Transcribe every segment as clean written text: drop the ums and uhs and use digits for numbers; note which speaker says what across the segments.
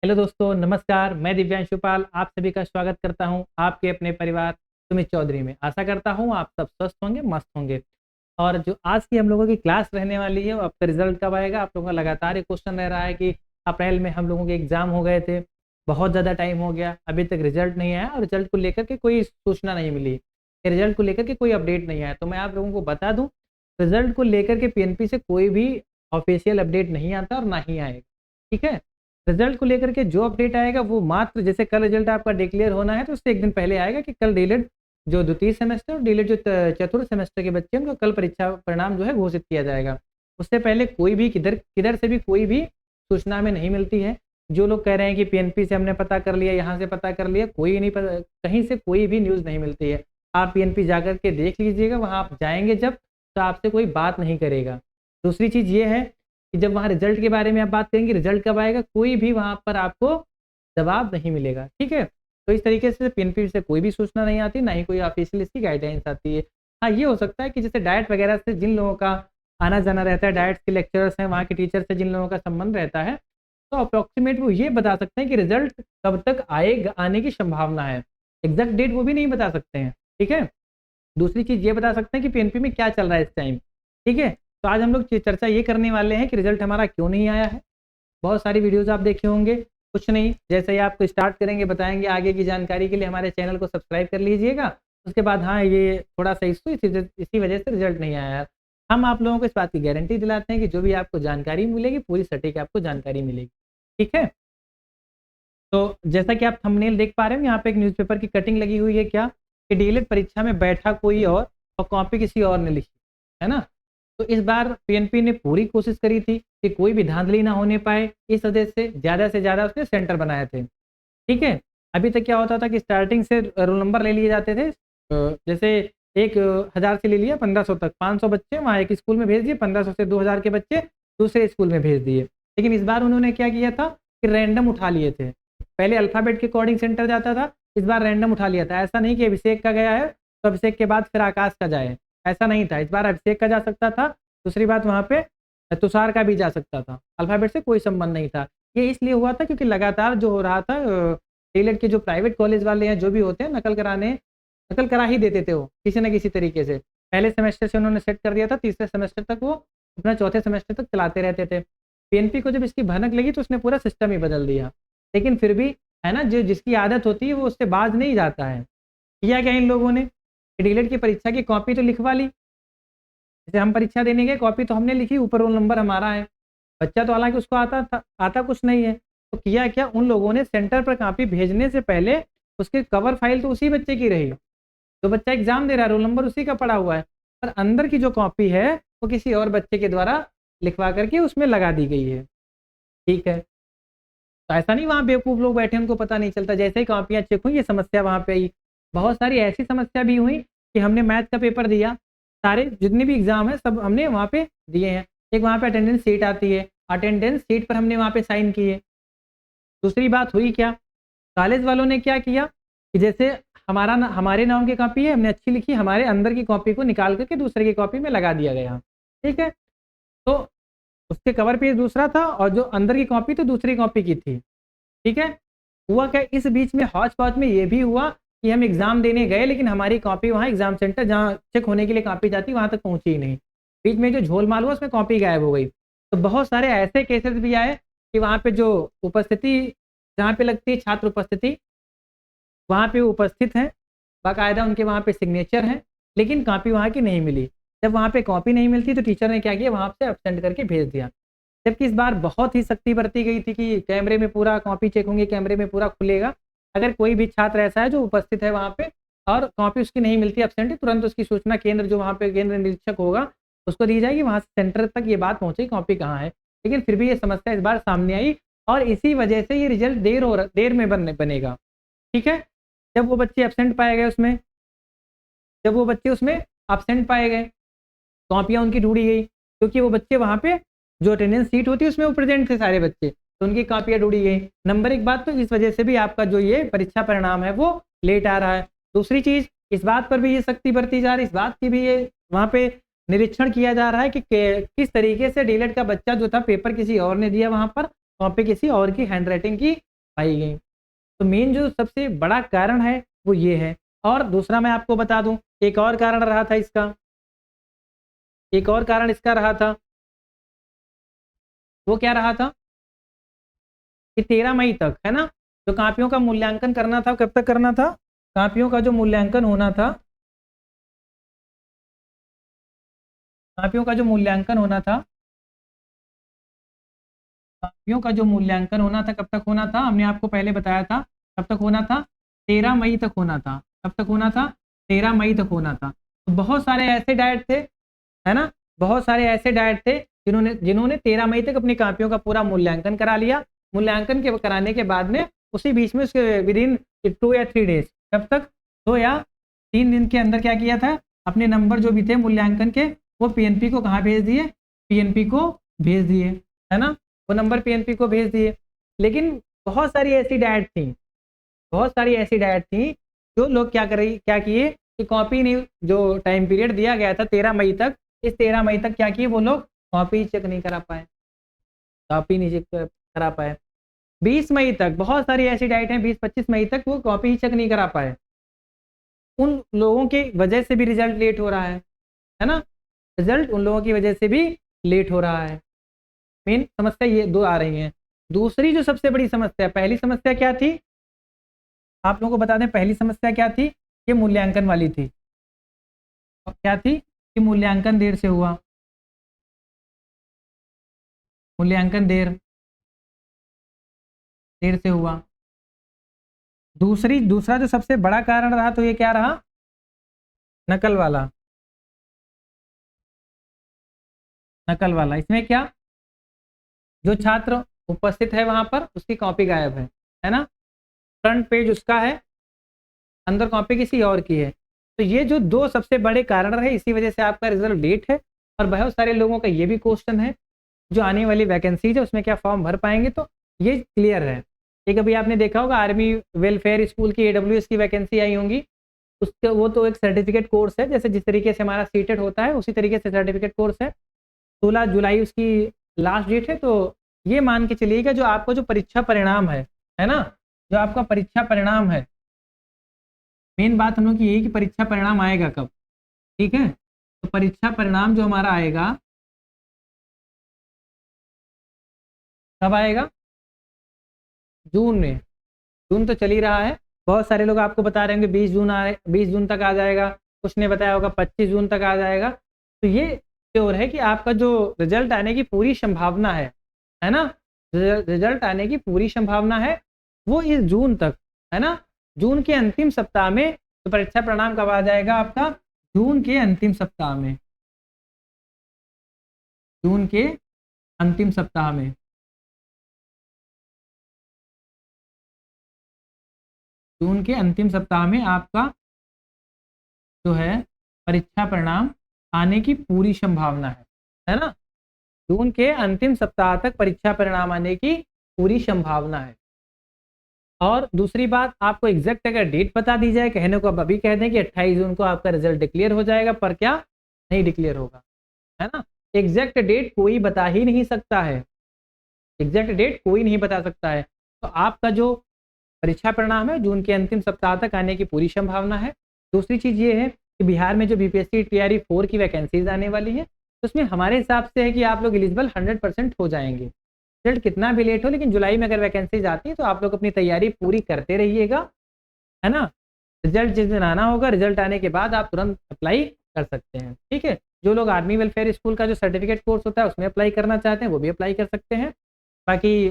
Speaker 1: Hello दोस्तों, नमस्कार। मैं दिव्यांशु पाल आप सभी का स्वागत करता हूं आपके अपने परिवार सुमित चौधरी में। आशा करता हूं आप सब स्वस्थ होंगे, मस्त होंगे। और जो आज की हम लोगों की क्लास रहने वाली है, वो आपका रिजल्ट कब आएगा। आप लोगों का लगातार एक क्वेश्चन रह रहा है कि अप्रैल में हम लोगों के एग्जाम हो गए थे, बहुत ज़्यादा टाइम हो गया, अभी तक रिजल्ट नहीं आया और रिजल्ट को लेकर के कोई सूचना नहीं मिली, रिजल्ट को लेकर के कोई अपडेट नहीं आया। तो मैं आप लोगों को बता दूं, रिजल्ट को लेकर के पीएनपी से कोई भी ऑफिशियल अपडेट नहीं आता और ना ही आएगा। ठीक है। रिजल्ट को लेकर के जो अपडेट आएगा वो मात्र जैसे कल रिजल्ट आपका डिक्लेयर होना है तो उससे एक दिन पहले आएगा कि कल डीलेड जो द्वितीय सेमेस्टर और डीलेड जो चतुर्थ सेमेस्टर के बच्चे हैं उनका कल परीक्षा परिणाम जो है घोषित किया जाएगा। उससे पहले कोई भी किधर किधर से भी कोई भी सूचना में नहीं मिलती है। जो लोग कह रहे हैं कि पीएनपी से हमने पता कर लिया, यहाँ से पता कर लिया, कोई नहीं पता, कहीं से कोई भी न्यूज़ नहीं मिलती है। आप पीएनपी जाकर के देख लीजिएगा, वहाँ आप जाएंगे जब तो आपसे कोई बात नहीं करेगा। दूसरी चीज़ ये है कि जब वहाँ रिजल्ट के बारे में आप बात करेंगे, रिजल्ट कब आएगा, कोई भी वहाँ पर आपको जवाब नहीं मिलेगा। ठीक है। तो इस तरीके से पीएनपी से कोई भी सूचना नहीं आती, ना ही कोई ऑफिशियल इसकी गाइडलाइंस आती है। हाँ, ये हो सकता है कि जैसे डाइट वगैरह से जिन लोगों का आना जाना रहता है, डाइट के लेक्चरर्स हैं, वहाँ के टीचर से जिन लोगों का संबंध रहता है, तो अप्रोक्सीमेट वो ये बता सकते हैं कि रिजल्ट कब तक आएगा, आने की संभावना है। एग्जैक्ट डेट वो भी नहीं बता सकते हैं। ठीक है। दूसरी चीज़ ये बता सकते हैं कि पीएनपी में क्या चल रहा है इस टाइम। ठीक है। तो आज हम लोग चर्चा ये करने वाले हैं कि रिजल्ट हमारा क्यों नहीं आया है। बहुत सारी वीडियोस आप देखे होंगे, कुछ नहीं, जैसे ही आपको स्टार्ट करेंगे बताएंगे। आगे की जानकारी के लिए हमारे चैनल को सब्सक्राइब कर लीजिएगा। उसके बाद हाँ, ये थोड़ा सा इशू इसी वजह से रिजल्ट नहीं आया है। हम आप लोगों को इस बात की गारंटी दिलाते हैं कि जो भी आपको जानकारी मिलेगी पूरी सटीक आपको जानकारी मिलेगी। ठीक है। तो जैसा कि आप थंबनेल देख पा रहे हैं, यहाँ पे एक न्यूज़पेपर की कटिंग लगी हुई है क्या कि डीएलएड परीक्षा में बैठा कोई और कॉपी किसी और ने लिखी, है ना। तो इस बार पीएनपी ने पूरी कोशिश करी थी कि कोई भी धांधली ना होने पाए, इस वजह से ज़्यादा उसने सेंटर बनाए थे। ठीक है। अभी तक क्या होता था कि स्टार्टिंग से रोल नंबर ले लिए जाते थे, जैसे 1000 से ले लिया 1500 तक, 500 बच्चे वहाँ एक स्कूल में भेज दिए, 1500 से 2000 के बच्चे दूसरे स्कूल में भेज दिए। लेकिन इस बार उन्होंने क्या किया था कि रैंडम उठा लिए थे। पहले अल्फ़ाबेट के अकॉर्डिंग सेंटर जाता था, इस बार रैंडम उठा लिया था। ऐसा नहीं कि अभिषेक का गया है तो अभिषेक के बाद फिर आकाश का जाए, ऐसा नहीं था। इस बार अभिषेक का जा सकता था, दूसरी बात वहाँ पे तुषार का भी जा सकता था। अल्फ़ाबेट से कोई संबंध नहीं था। ये इसलिए हुआ था क्योंकि लगातार जो हो रहा था, डीएलएड के जो प्राइवेट कॉलेज वाले हैं, जो भी होते हैं, नकल करा ही देते थे वो किसी न किसी तरीके से। पहले सेमेस्टर से उन्होंने सेट कर दिया था, तीसरे सेमेस्टर तक वो अपना चौथे सेमेस्टर तक चलाते रहते थे। पीएनपी को जब इसकी भनक लगी तो उसने पूरा सिस्टम ही बदल दिया। लेकिन फिर भी है ना, जो जिसकी आदत होती है वो उससे बाज नहीं जाता है। किया क्या इन लोगों ने, डीएलएड की परीक्षा की कॉपी तो लिखवा ली। जैसे हम परीक्षा देने गए, कॉपी तो हमने लिखी, ऊपर रोल नंबर हमारा है, बच्चा तो हालांकि उसको आता कुछ नहीं है। तो किया क्या उन लोगों ने, सेंटर पर कॉपी भेजने से पहले उसकी कवर फाइल तो उसी बच्चे की रही, जो बच्चा एग्जाम दे रहा है, रोल नंबर उसी का पड़ा हुआ है, पर अंदर की जो कॉपी है वो किसी और बच्चे के द्वारा लिखवा करके उसमें लगा दी गई है। ठीक है। तो ऐसा नहीं वहाँ बेवकूफ़ लोग बैठे उनको पता नहीं चलता। जैसे ही कॉपियाँ चेक हुई ये समस्या वहाँ पे आई। बहुत सारी ऐसी समस्या भी हुई कि हमने मैथ का पेपर दिया, सारे जितने भी एग्ज़ाम है सब हमने वहाँ पे दिए हैं। एक वहाँ पे अटेंडेंस शीट आती है, अटेंडेंस शीट पर हमने वहाँ पे साइन किए। दूसरी बात हुई क्या, कॉलेज वालों ने क्या किया कि जैसे हमारे नाम की कॉपी है, हमने अच्छी लिखी, हमारे अंदर की कॉपी को निकाल करके दूसरे की कॉपी में लगा दिया गया। ठीक है। तो उसके कवर पेज दूसरा था और जो अंदर की कॉपी तो दूसरी कॉपी की थी। ठीक है। हुआ क्या, इस बीच में हौच पौच में ये भी हुआ कि हम एग्ज़ाम देने गए लेकिन हमारी कॉपी वहाँ एग्ज़ाम सेंटर जहाँ चेक होने के लिए कॉपी जाती वहाँ तक पहुँची ही नहीं। बीच में जो झोलमाल हुआ उसमें कॉपी गायब हो गई। तो बहुत सारे ऐसे केसेस भी आए कि वहाँ पे जो उपस्थिति जहाँ पे लगती है छात्र उपस्थिति, वहाँ पे उपस्थित हैं, बाकायदा उनके वहाँ पे सिग्नेचर हैं, लेकिन कॉपी वहाँ की नहीं मिली। जब वहाँ पे कॉपी नहीं मिलती तो टीचर ने क्या किया, वहाँ से एब्सेंट करके भेज दिया। जबकि इस बार बहुत ही सख्ती बरती गई थी कि कैमरे में पूरा कॉपी चेक होंगे, कैमरे में पूरा खुलेगा। अगर कोई भी छात्र ऐसा है जो उपस्थित है वहाँ पे और कॉपी उसकी नहीं मिलती, एब्सेंट है, तुरंत उसकी सूचना केंद्र जो वहाँ पे केंद्र निरीक्षक होगा उसको दी जाएगी, वहाँ से सेंटर तक ये बात पहुँचेगी कॉपी कहाँ है। लेकिन फिर भी ये समस्या इस बार सामने आई और इसी वजह से ये रिजल्ट देर में बनेगा। ठीक है। जब वो बच्चे एब्सेंट पाए गए उसमें, जब वो बच्चे उसमें एब्सेंट पाए गए, कॉपियाँ उनकी ढूंढी गई, क्योंकि वो बच्चे वहाँ पे जो अटेंडेंस सीट होती है उसमें वो प्रेजेंट थे सारे बच्चे, तो उनकी कॉपियाँ ढूंढी गई। नंबर एक बात, तो इस वजह से भी आपका जो ये परीक्षा परिणाम है वो लेट आ रहा है। दूसरी चीज़, इस बात पर भी ये सख्ती बरती जा रही है, इस बात की भी ये वहाँ पे निरीक्षण किया जा रहा है कि किस तरीके से डीएलएड का बच्चा जो था पेपर किसी और ने दिया, वहाँ पर कॉपी किसी और की हैंड राइटिंग की पाई गई। तो मेन जो सबसे बड़ा कारण है वो ये है। और दूसरा मैं आपको बता दूं, एक और कारण रहा था इसका, एक और कारण इसका रहा था, वो क्या रहा था कि 13 मई तक, है ना, जो कापियों का मूल्यांकन करना था, कब तक करना था, कापियों का जो मूल्यांकन होना था, कापियों का जो मूल्यांकन होना था, कापियों का जो मूल्यांकन होना था कब तक होना था, हमने आपको पहले बताया था कब तक होना था, 13 मई तक होना था। कब तक होना था, 13 मई तक होना था। तो बहुत सारे ऐसे डाइट थे, है ना, बहुत सारे ऐसे डाइट थे जिन्होंने जिन्होंने 13 मई तक अपनी कापियों का पूरा मूल्यांकन करा लिया। मूल्यांकन के कराने के बाद में उसी बीच में उसके विद इन 2 या 3 डेज, कब तक, 2 या 3 दिन के अंदर क्या किया था, अपने नंबर जो भी थे मूल्यांकन के वो पीएनपी को कहाँ भेज दिए, पीएनपी को भेज दिए, है ना, वो नंबर पीएनपी को भेज दिए। लेकिन बहुत सारी ऐसी डाइट थी, बहुत सारी ऐसी डाइट थी जो लोग क्या किए कि कॉपी नहीं, जो टाइम पीरियड दिया गया था 13 मई तक, इस 13 मई तक क्या किए वो लोग, कॉपी चेक नहीं करा पाए, कॉपी नहीं चेक करा पाए। 20 मई तक बहुत सारी ऐसी डाइट हैं, 20-25 मई तक वो कॉपी ही चेक नहीं करा पाए। उन लोगों की वजह से भी रिजल्ट लेट हो रहा है ना, रिजल्ट उन लोगों की वजह से भी लेट हो रहा है। मेन समस्या ये दो आ रही हैं। दूसरी जो सबसे बड़ी समस्या, पहली समस्या क्या थी, आप लोगों को बता दें, पहली समस्या क्या थी, ये मूल्यांकन वाली थी। और क्या थी कि मूल्यांकन देर से हुआ, मूल्यांकन देर से हुआ। दूसरा जो सबसे बड़ा कारण रहा तो ये क्या रहा, नकल वाला, नकल वाला। इसमें क्या, जो छात्र उपस्थित है वहां पर उसकी कॉपी गायब है ना, फ्रंट पेज उसका है, अंदर कॉपी किसी और की है। तो ये जो दो सबसे बड़े कारण रहे, इसी वजह से आपका रिजल्ट लेट है। और बहुत सारे लोगों का ये भी क्वेश्चन है, जो आने वाली वैकेंसीज है उसमें क्या फॉर्म भर पाएंगे, तो ये क्लियर है। एक अभी आपने देखा होगा आर्मी वेलफेयर स्कूल की AWS की वैकेंसी आई होंगी, उसका वो तो एक सर्टिफिकेट कोर्स है, जैसे जिस तरीके से हमारा सीटेट होता है उसी तरीके से सर्टिफिकेट कोर्स है। 16 जुलाई उसकी लास्ट डेट है। तो ये मान के चलिएगा जो आपका जो परीक्षा परिणाम है ना, जो आपका परीक्षा परिणाम है, मेन बात हम लोग की यही कि परीक्षा परिणाम आएगा कब, ठीक है। तो परीक्षा परिणाम जो हमारा आएगा कब आएगा, जून में। जून तो चल ही रहा है, बहुत सारे लोग आपको बता रहे होंगे 20 जून तक आ जाएगा, कुछ ने बताया होगा 25 जून तक आ जाएगा। तो ये श्योर है कि आपका जो रिजल्ट आने की पूरी संभावना है ना, रिजल्ट आने की पूरी संभावना है वो इस जून तक, है ना। जून के अंतिम सप्ताह में, तो परीक्षा परिणाम कब आ जाएगा आपका, जून के अंतिम सप्ताह में, जून के अंतिम सप्ताह में। जून के अंतिम सप्ताह में आपका जो है परीक्षा परिणाम आने की पूरी संभावना है ना। जून के अंतिम सप्ताह तक परीक्षा परिणाम आने की पूरी संभावना है। और दूसरी बात, आपको एग्जैक्ट अगर डेट बता दी जाए, कहने को अब अभी कह दें कि 28 जून को आपका रिजल्ट डिक्लेयर हो जाएगा, पर क्या नहीं डिक्लेयर होगा, है ना। एग्जैक्ट डेट कोई बता ही नहीं सकता है, एग्जैक्ट डेट कोई नहीं बता सकता है। तो आपका जो परीक्षा परिणाम है जून के अंतिम सप्ताह तक आने की पूरी संभावना है। दूसरी चीज़ ये है कि बिहार में जो BPSC TRE 4 की वैकेंसीज आने वाली है, तो उसमें हमारे हिसाब से है कि आप लोग एलिजिबल 100% हो जाएंगे। रिजल्ट कितना भी लेट हो, लेकिन जुलाई में अगर वैकेंसीज आती हैं तो आप लोग अपनी तैयारी पूरी करते रहिएगा, है ना। रिजल्ट जिस दिन आना होगा, रिजल्ट आने के बाद आप तुरंत अप्लाई कर सकते हैं, ठीक है। जो लोग आर्मी वेलफेयर स्कूल का जो सर्टिफिकेट कोर्स होता है उसमें अप्लाई करना चाहते हैं वो भी अप्लाई कर सकते हैं। बाकी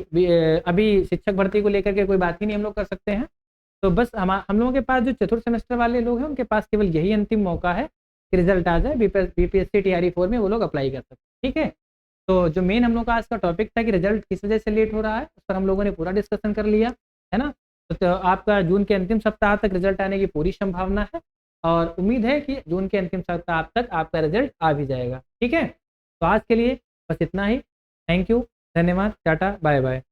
Speaker 1: अभी शिक्षक भर्ती को लेकर के कोई बात ही नहीं हम लोग कर सकते हैं। तो बस हम लोगों के पास जो चतुर्थ सेमेस्टर वाले लोग हैं उनके पास केवल यही अंतिम मौका है कि रिजल्ट आ जाए, BPSC TRE 4 में वो लोग अप्लाई कर सकते हैं, ठीक है। तो जो मेन हम लोग का आज का टॉपिक था कि रिजल्ट किस वजह से लेट हो रहा है, उस पर हम लोगों ने पूरा डिस्कशन कर लिया, है ना। तो आपका जून के अंतिम सप्ताह तक रिजल्ट आने की पूरी संभावना है, और उम्मीद है कि जून के अंतिम सप्ताह तक आपका रिजल्ट आ भी जाएगा, ठीक है। तो आज के लिए बस इतना ही। थैंक यू, धन्यवाद, टाटा, बाय बाय।